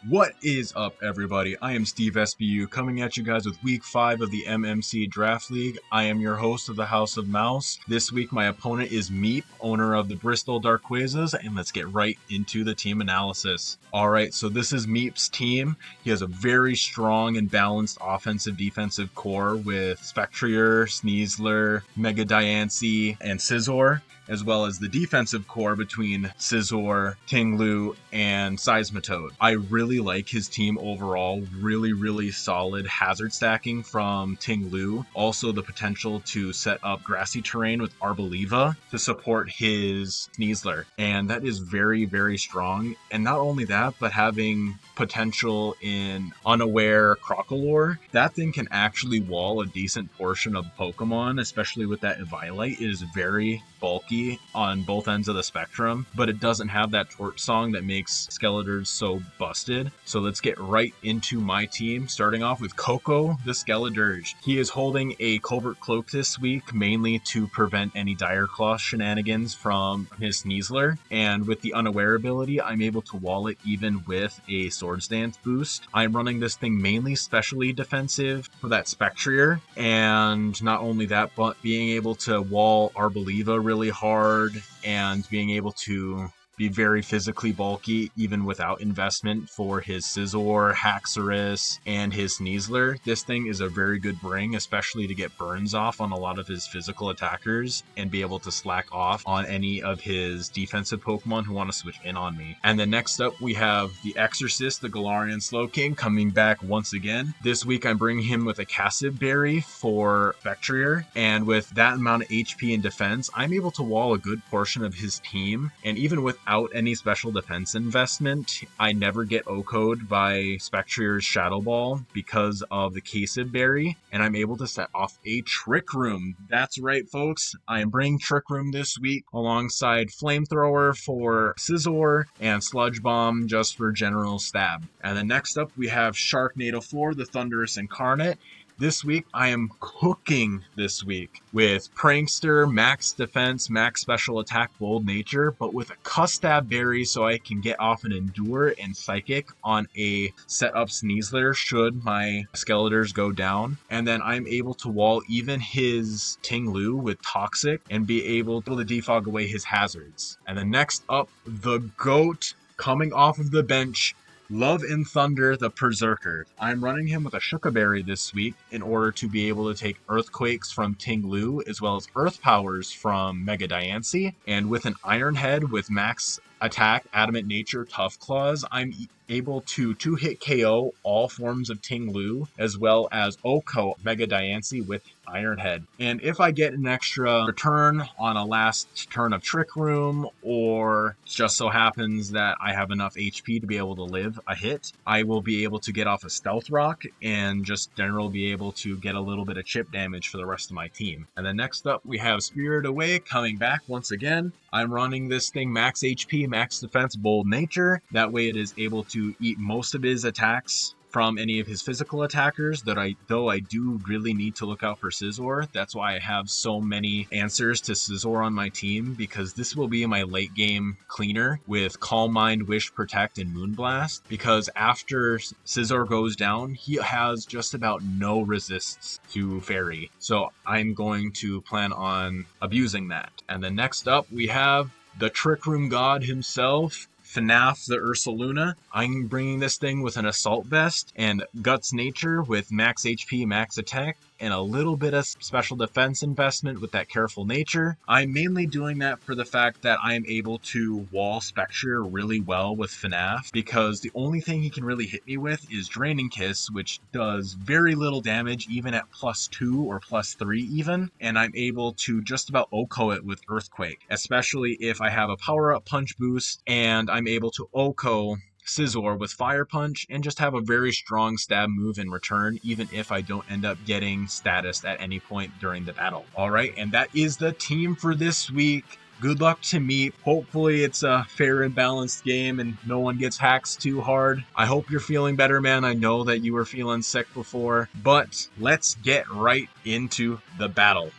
What is up, everybody? I am Steve SBU, coming at you guys with week 5 of the MMC Draft League. I am your host of the House of Mouse. This week, my opponent is Meep, owner of the Bristol Darquezas, and let's get right into the team analysis. Alright, so this is Meep's team. He has a very strong and balanced offensive-defensive core with Spectrier, Sneasler, Mega Diancie, and Scizor, as well as the defensive core between Scizor, Tinglu, and Seismitoad. I really like his team overall. Really solid hazard stacking from Tinglu. Also the potential to set up grassy terrain with Arboliva to support his Sneasler. And that is very strong. And not only that, but having potential in Unaware Crocolore, that thing can actually wall a decent portion of Pokemon, especially with that Eviolite. It is very bulky on both ends of the spectrum, but it doesn't have that Torch Song that makes Skeletors so busted. So let's get right into my team, starting off with Coco the Skeledirge. He is holding a Covert Cloak this week, mainly to prevent any Dire Claw shenanigans from his Sneasler, and with the Unaware ability, I'm able to wall it even with a Swords Dance boost. I'm running this thing mainly specially defensive for that Spectrier, and not only that, but being able to wall Arboliva really hard and being able to be very physically bulky even without investment for his Scizor, Haxorus, and his Sneasler. This thing is a very good bring, especially to get burns off on a lot of his physical attackers and be able to slack off on any of his defensive Pokemon who want to switch in on me. And then next up we have the Exorcist, the Galarian Slowking, coming back once again. This week I'm bringing him with a Cassib Berry for Spectrier, and with that amount of HP and defense, I'm able to wall a good portion of his team, and even without any special defense investment, I never get OHKO'd by Spectrier's Shadow Ball because of the Cassib Berry, and I'm able to set off a Trick Room. That's right, folks. I am bringing Trick Room this week alongside Flamethrower for Scizor and Sludge Bomb just for general stab. And then next up we have Sharknado 4, the Thunderous Incarnate. This week, I am cooking this week with Prankster, Max Defense, Max Special Attack, Bold Nature, but with a Custab Berry so I can get off an Endure and Psychic on a set-up Sneasler should my Skeletors go down. And then I'm able to wall even his Tinglu with Toxic and be able to defog away his hazards. And then next up, the GOAT coming off of the bench, Love and Thunder, the Berserker. I'm running him with a Shuka Berry this week in order to be able to take Earthquakes from Tinglu as well as Earth Powers from Mega Diancie. And with an Iron Head with max attack, Adamant Nature, Tough Claws, I'm able to 2-hit KO all forms of Tinglu as well as OHKO Mega Diancie with Iron Head. And if I get an extra return on a last turn of Trick Room, or just so happens that I have enough HP to be able to live a hit, I will be able to get off a Stealth Rock and just generally be able to get a little bit of chip damage for the rest of my team. And then next up we have Spirit Away coming back once again. I'm running this thing max HP, max defense, Bold Nature. That way it is able to eat most of his attacks from any of his physical attackers, though I do really need to look out for Scizor. That's why I have so many answers to Scizor on my team, because this will be my late game cleaner with Calm Mind, Wish, Protect, and Moonblast, because after Scizor goes down, he has just about no resists to Fairy. So I'm going to plan on abusing that. And then next up we have the Trick Room God himself, FNAF the Ursaluna. I'm bringing this thing with an Assault Vest and Guts Nature with max HP, max attack, and a little bit of special defense investment with that Careful Nature. I'm mainly doing that for the fact that I'm able to wall Spectrier really well with FNAF, because the only thing he can really hit me with is Draining Kiss, which does very little damage even at +2 or +3 even, and I'm able to just about OHKO it with Earthquake, especially if I have a power-up punch boost and I'm able to OHKO Scizor with Fire Punch and just have a very strong stab move in return, even if I don't end up getting status at any point during the battle. Alright, and that is the team for this week. Good luck to me. Hopefully it's a fair and balanced game and no one gets hacked too hard. I hope you're feeling better, man. I know that you were feeling sick before, but let's get right into the battle.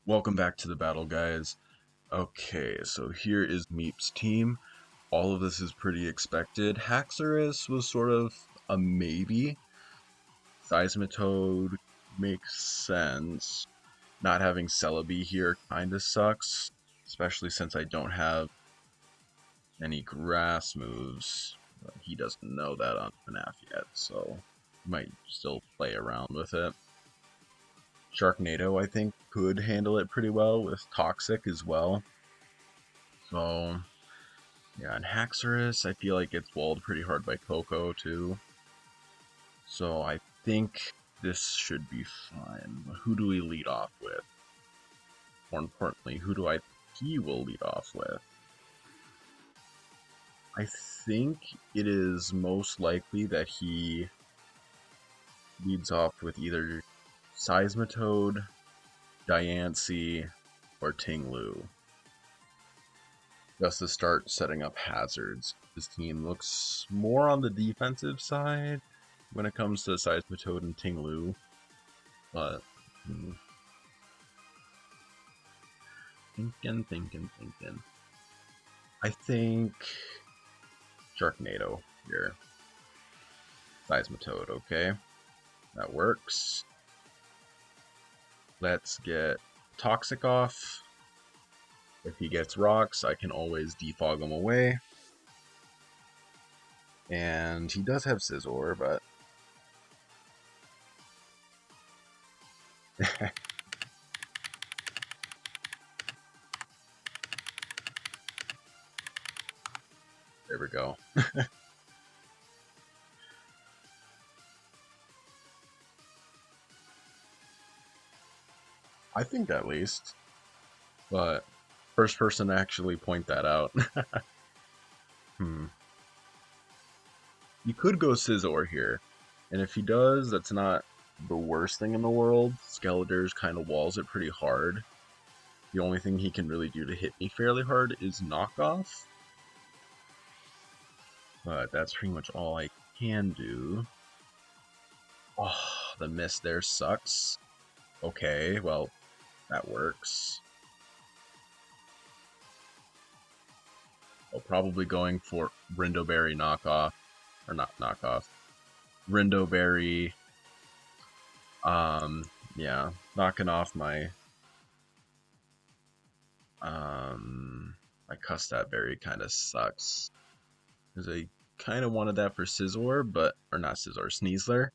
Welcome back to the battle, guys. Okay, so here is Meep's team. all of this is pretty expected. Haxorus was sort of a maybe. Seismitoad makes sense. Not having Celebi here kinda sucks, especially since I don't have any grass moves. But he doesn't know that on FNAF yet, so might still play around with it. Sharknado, I think, could handle it pretty well with Toxic as well. So, yeah, and Haxorus, I feel like gets walled pretty hard by Coco, too. So I think this should be fine. Who do we lead off with? More importantly, who do I think he will lead off with? I think it is most likely that he leads off with either Seismitoad, Diancie, or Tinglu. Just to start setting up hazards. His team looks more on the defensive side when it comes to Seismitoad and Tinglu, but thinking. I think Sharknado here. Seismitoad, okay. That works. Let's get Toxic off. If he gets rocks, I can always defog him away. And he does have Scizor, but... There we go. I think at least. But first person to actually point that out. You could go Scizor here. And if he does, that's not the worst thing in the world. Skeletor's kind of walls it pretty hard. The only thing he can really do to hit me fairly hard is knockoff. But that's pretty much all I can do. Oh, the miss there sucks. Okay, well, that works. Oh, probably going for Rindoberry knockoff. Or not knockoff. Rindoberry. Yeah, knocking off my my Custap Berry kind of sucks. Because I kind of wanted that for Scizor, but, or not Scizor, Sneasler.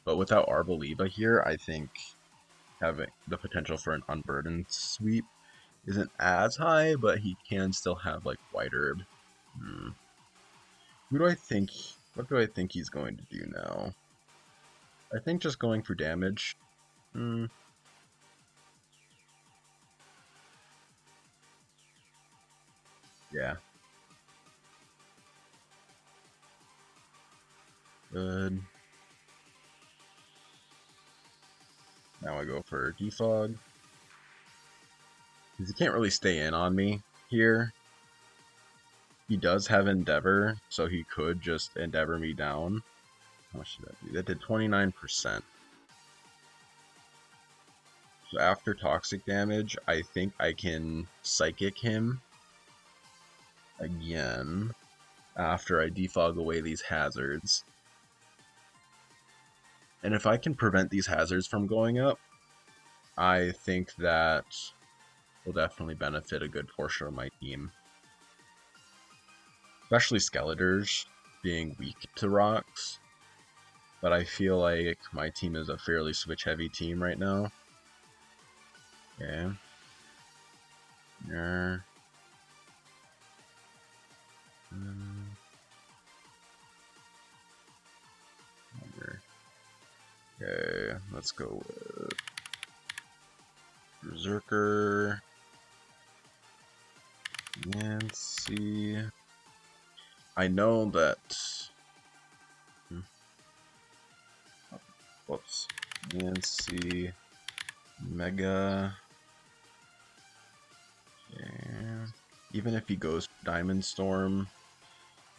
But without Arboliva here, I think having the potential for an Unburdened sweep isn't as high, but he can still have, like, White Herb. What do I think he's going to do now? I think just going for damage. Yeah. Good. Now I go for Defog. Because he can't really stay in on me here. He does have Endeavor, so he could just Endeavor me down. How much did that do? That did 29%. So after Toxic damage, I think I can Psychic him again after I defog away these hazards. And if I can prevent these hazards from going up, I think that will definitely benefit a good portion of my team. Especially Skeletors being weak to rocks. But I feel like my team is a fairly switch-heavy team right now. Okay. Yeah. Okay, let's go with Berserker. Nancy. I know that. Whoops. Nancy. Mega. Yeah. Even if he goes Diamond Storm.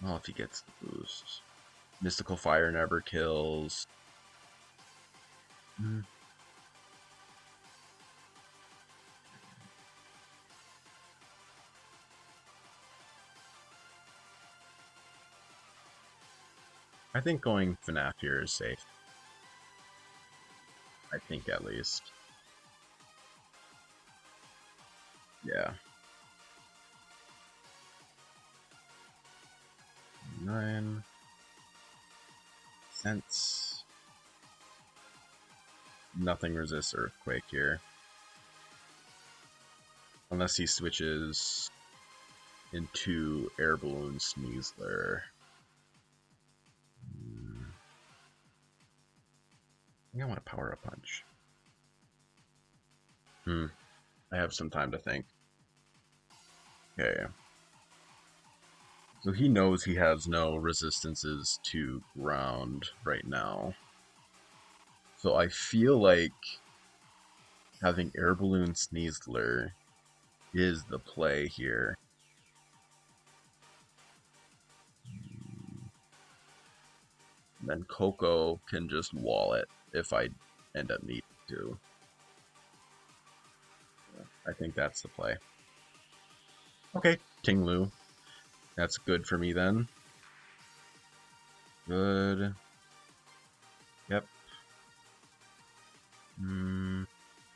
Well, if he gets the boost. Mystical Fire never kills. I think going FNAF here is safe. I think at least. Yeah. 9 cents. Nothing resists Earthquake here. Unless he switches into Air Balloon Sneasler. I think I want to Power Up Punch. I have some time to think. Okay. So he knows he has no resistances to ground right now. So I feel like having Air Balloon Sneasler is the play here. And then Coco can just wall it if I end up needing to. I think that's the play. Okay, Ting Lu. That's good for me then. Good. Yep.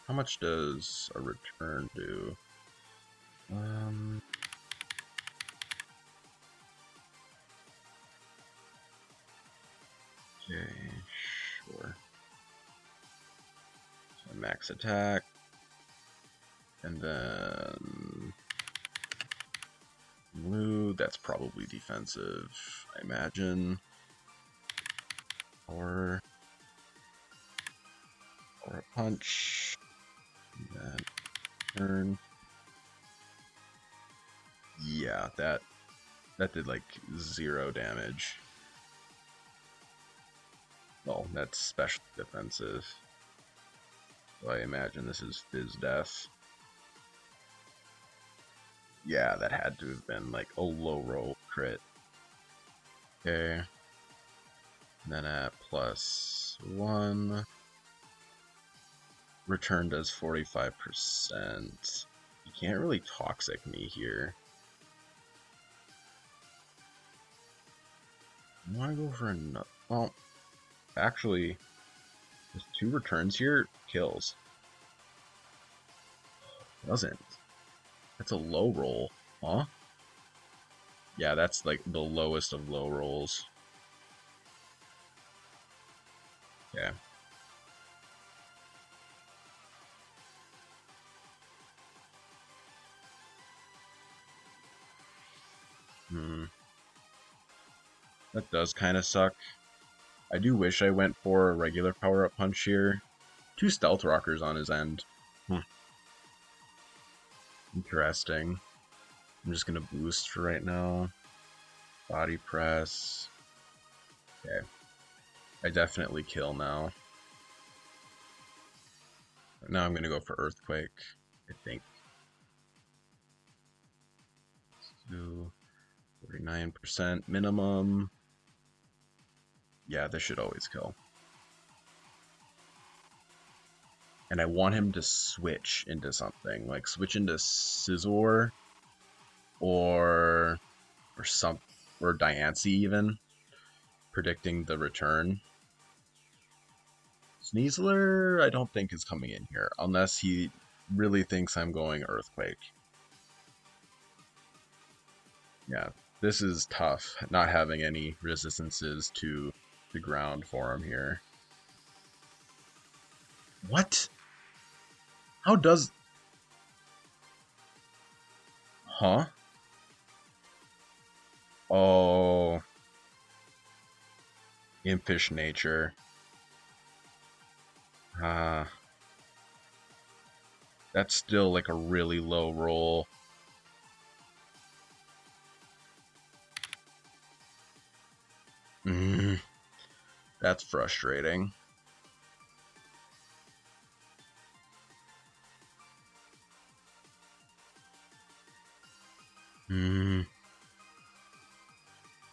How much does a return do? Okay, sure. So max attack. And then Lu, that's probably defensive, I imagine. Or a punch. And then turn. Yeah, that did like 0 damage. Well, that's special defensive. So I imagine this is Fizz Death. Yeah, that had to have been like a low roll crit. Okay. And then at +1, return does 45%. You can't really toxic me here. I want to go for another. Well, actually, there's 2 returns here. Kills. Doesn't. That's a low roll. Huh? Yeah, that's like the lowest of low rolls. Yeah. That does kind of suck. I do wish I went for a regular power-up punch here. 2 Stealth Rockers on his end. Interesting. I'm just gonna boost for right now. Body press. Okay. I definitely kill now. Now I'm gonna go for Earthquake, I think. 49% minimum. Yeah, this should always kill. And I want him to switch into something, like switch into Scizor or Diancie even, predicting the return. Sneasler, I don't think is coming in here, unless he really thinks I'm going Earthquake. Yeah, this is tough, not having any resistances to the ground for him here. What? How does... Huh? Oh... Impish nature. That's still like a really low roll. That's frustrating.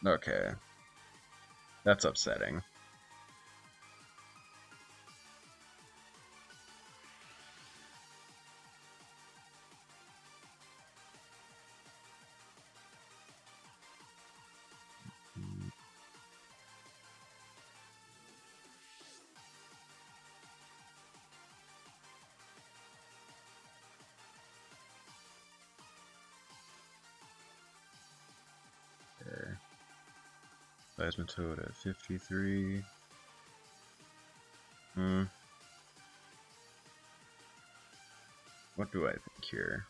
Okay. That's upsetting. Seismitoad at 53. What do I think here?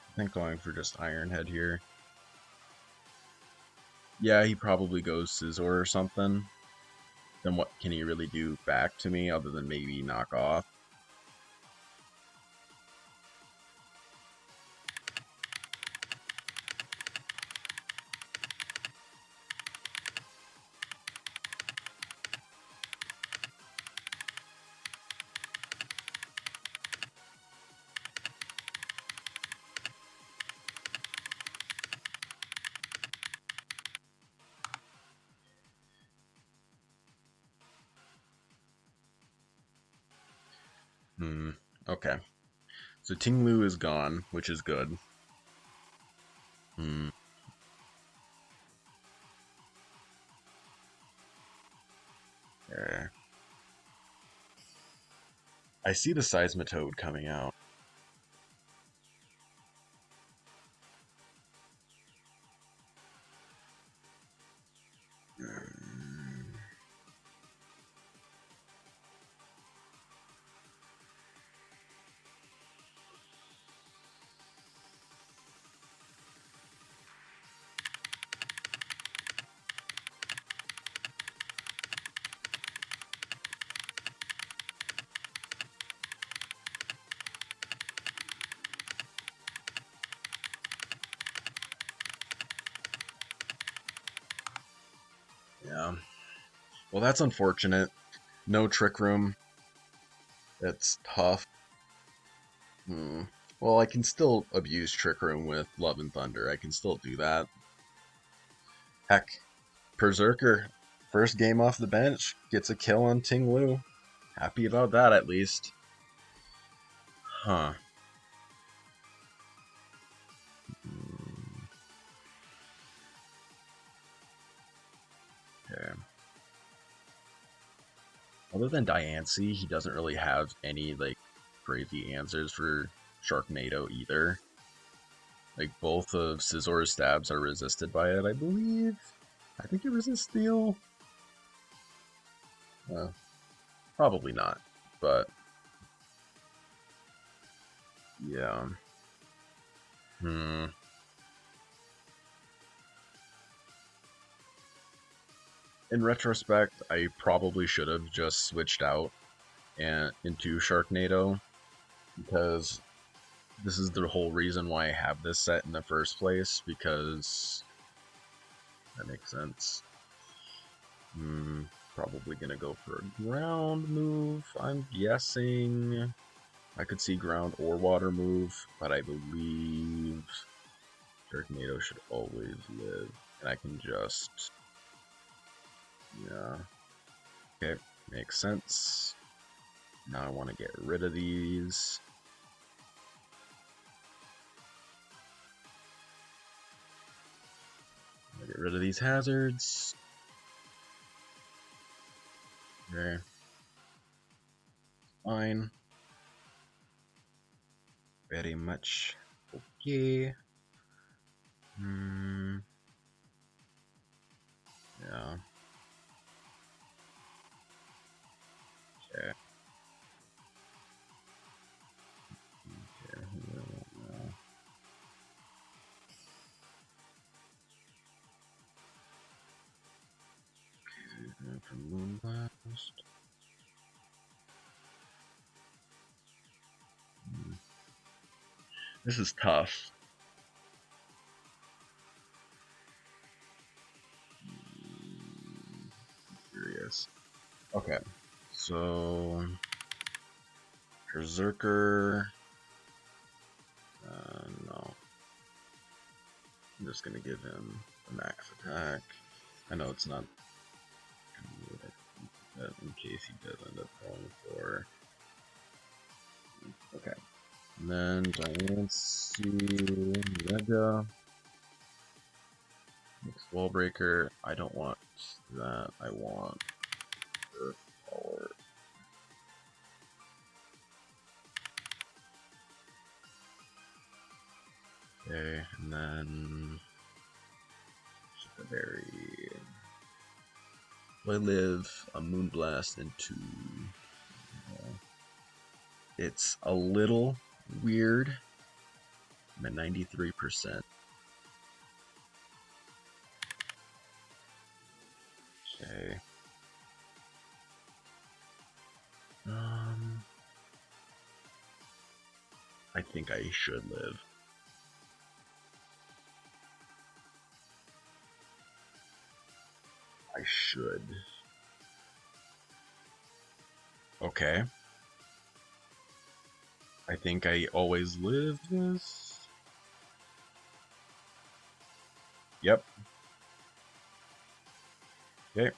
I think going for just Iron Head here. Yeah, he probably goes Scizor or something. Then what can he really do back to me other than maybe knock off? Okay. So Tinglu is gone, which is good. There. I see the Seismitoad coming out. Yeah. Well, that's unfortunate. No Trick Room. That's tough. Well, I can still abuse Trick Room with Love and Thunder. I can still do that. Heck, Berserker, first game off the bench, gets a kill on Tinglu. Happy about that, at least. Huh. Okay. Other than Diancie, he doesn't really have any, like, crazy answers for Sharknado either. Like, both of Scizor's stabs are resisted by it, I believe. I think it resists Steel. Probably not, but yeah. In retrospect, I probably should have just switched out and into Sharknado, because this is the whole reason why I have this set in the first place, because that makes sense. Probably gonna go for a ground move, I'm guessing. I could see ground or water move, but I believe Sharknado should always live, and I can just... yeah. Okay, makes sense. Now I want to get rid of these. Get rid of these hazards. Okay. Fine. Very much okay. Yeah. Okay. From Moonblast. This is tough. Curious. Okay, so Berserker. No. I'm just gonna give him a max attack. I know it's not in case he does end up falling for. Okay. And then Diancie, Mega. Wall breaker. I don't want that. I want earth power. Okay, and then berry. I live a Moonblast into. It's a little weird. I'm at 93%. Okay. I think I should live. I should. Okay. I think I always live this. Yep. Okay.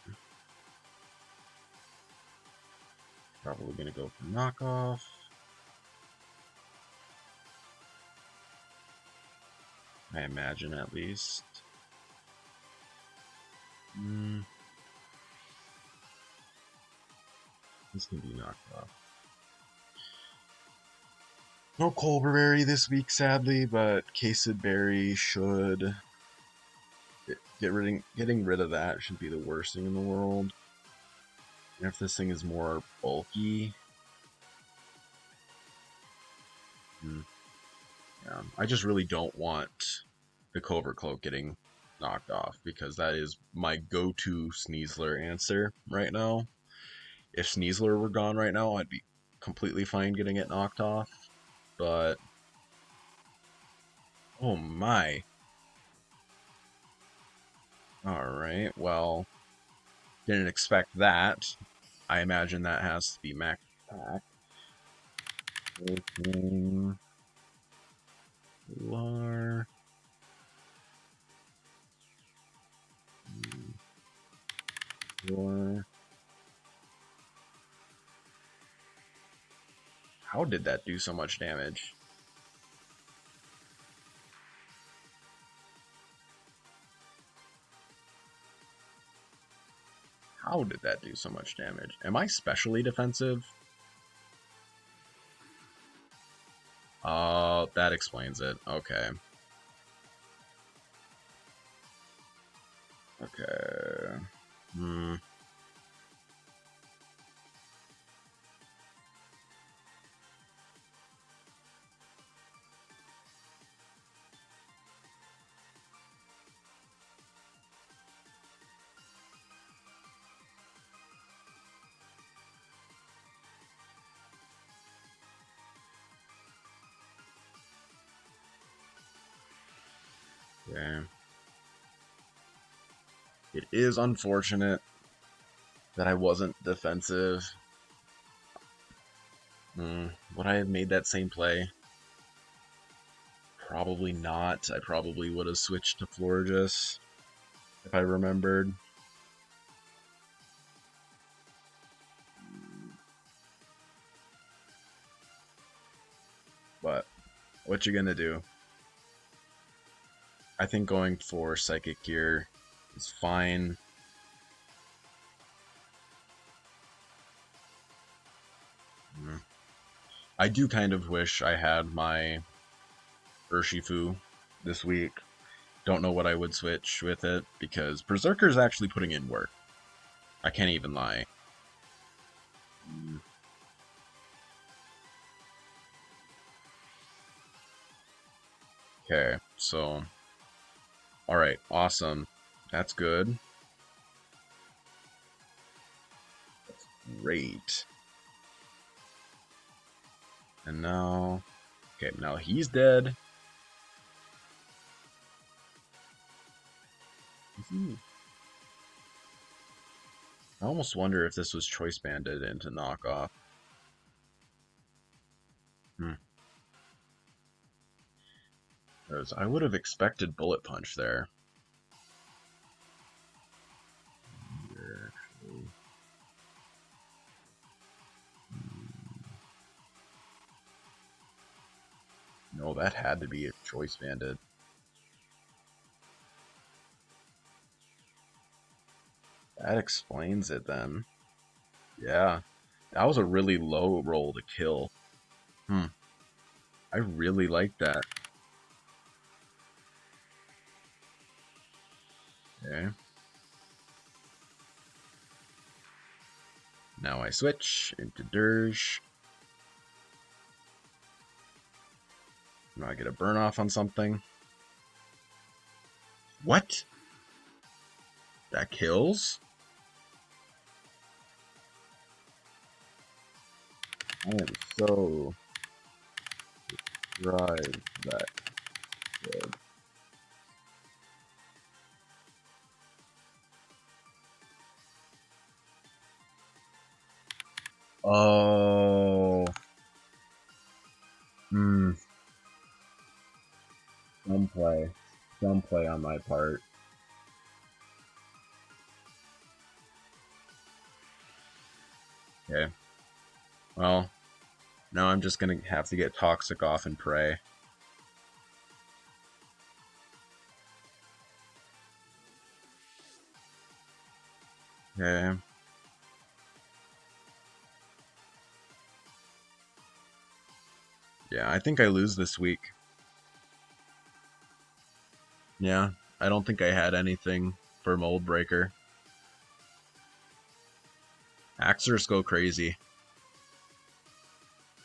Probably gonna go for knockoff. I imagine at least. This can be knocked off. No Colberberry this week, sadly, but Cased Berry should getting rid of that should be the worst thing in the world. And if this thing is more bulky, yeah, I just really don't want the Covert Cloak getting knocked off because that is my go-to Sneasler answer right now. If Sneasler were gone right now, I'd be completely fine getting it knocked off. But oh my. Alright, well, didn't expect that. I imagine that has to be max attack. Lar. How did that do so much damage? How did that do so much damage? Am I specially defensive? Oh, that explains it. Okay. Okay. Okay. It is unfortunate that I wasn't defensive. Would I have made that same play? Probably not. I probably would have switched to Florges if I remembered. But what you gonna do? I think going for Psychic here is fine. I do kind of wish I had my Urshifu this week. Don't know what I would switch with it because Berserker's actually putting in work. I can't even lie. Okay, so alright, awesome. That's good. That's great. And now, okay, now he's dead. I almost wonder if this was choice banded into knockoff. Because I would have expected Bullet Punch there. No, that had to be a choice banded. That explains it then. Yeah. That was a really low roll to kill. I really like that. Okay. Now I switch into Dirge. Now I get a burn off on something. What? That kills? I am so surprised that killed. Oh. Some play. Some play on my part. Okay. Well, now I'm just gonna have to get Toxic off and pray. Okay. Yeah, I think I lose this week. Yeah, I don't think I had anything for Mold Breaker. Haxorus go crazy.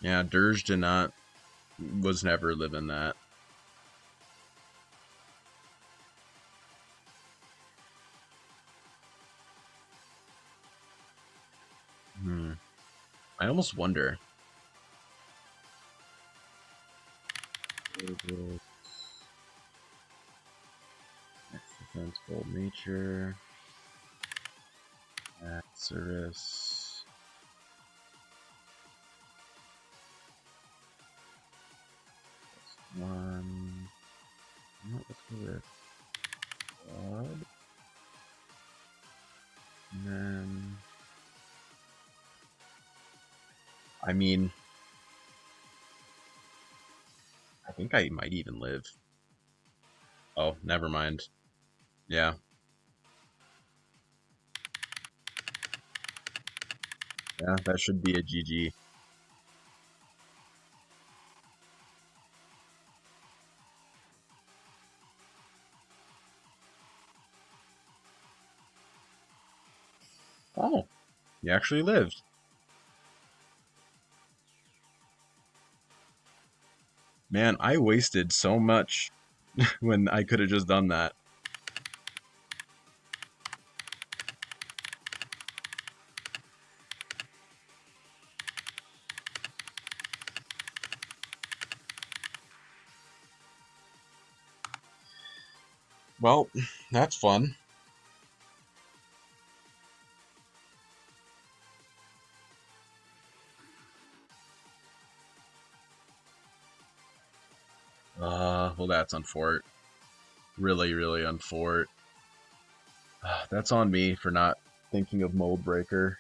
Yeah, Dirge did not, was never living that. I almost wonder. Next defense, Bold Nature. Haxorus. One. Let's go with God. And then. I mean, I think I might even live. Oh, never mind. Yeah. Yeah, that should be a GG. Oh, you actually lived. Man, I wasted so much when I could have just done that. Well, that's fun. Well, that's unfort. Really, really unfort. That's on me for not thinking of Mold Breaker.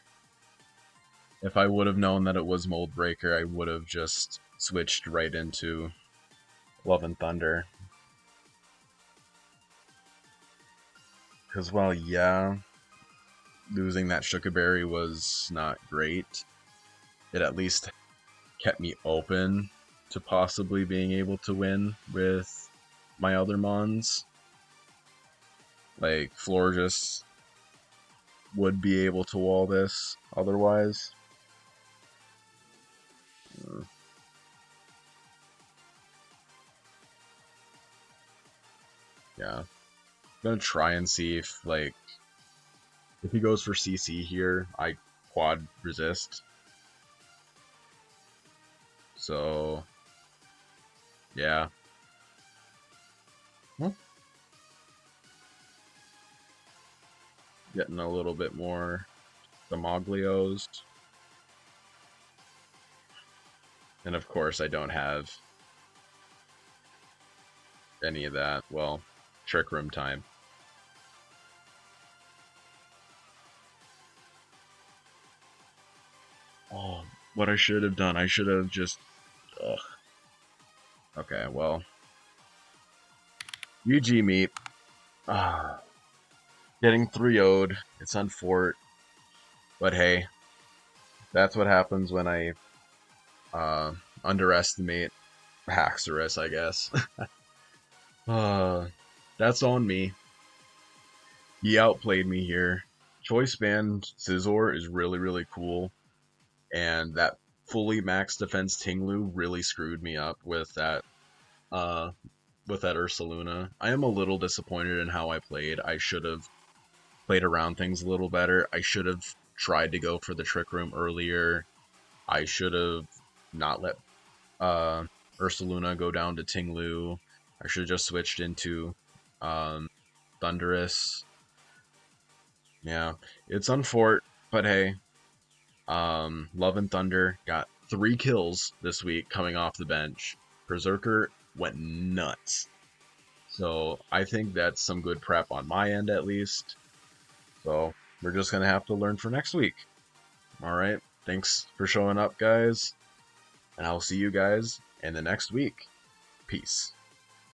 If I would have known that it was Mold Breaker, I would have just switched right into Love and Thunder. Because, well, yeah, losing that Shukaberry was not great. It at least kept me open to possibly being able to win with my other mons. Like, Florges would be able to wall this otherwise. Yeah. I'm gonna try and see if, like, if he goes for CC here, I quad resist. So, yeah. Getting a little bit more Demoglios. And of course, I don't have any of that. Well, Trick Room time. Oh, what I should have done. I should have just... Ugh. Okay, well. UG Meep. Ah. Getting 3-0'd. It's unfort. But hey, that's what happens when I uh, underestimate Haxorus, I guess. uh, that's on me. He outplayed me here. Choice Band Scizor is really, really cool. And that fully max defense Tinglu really screwed me up uh with that Ursaluna. I am a little disappointed in how I played. I should have played around things a little better. I should have tried to go for the Trick Room earlier. I should have not let uh Ursaluna go down to Tinglu. I should have just switched into Thundurus. Yeah, it's unfort, but hey, Love and Thunder got 3 kills this week coming off the bench. Berserker went nuts. So I think that's some good prep on my end at least. So we're just going to have to learn for next week. Alright, thanks for showing up, guys. And I'll see you guys in the next week. Peace.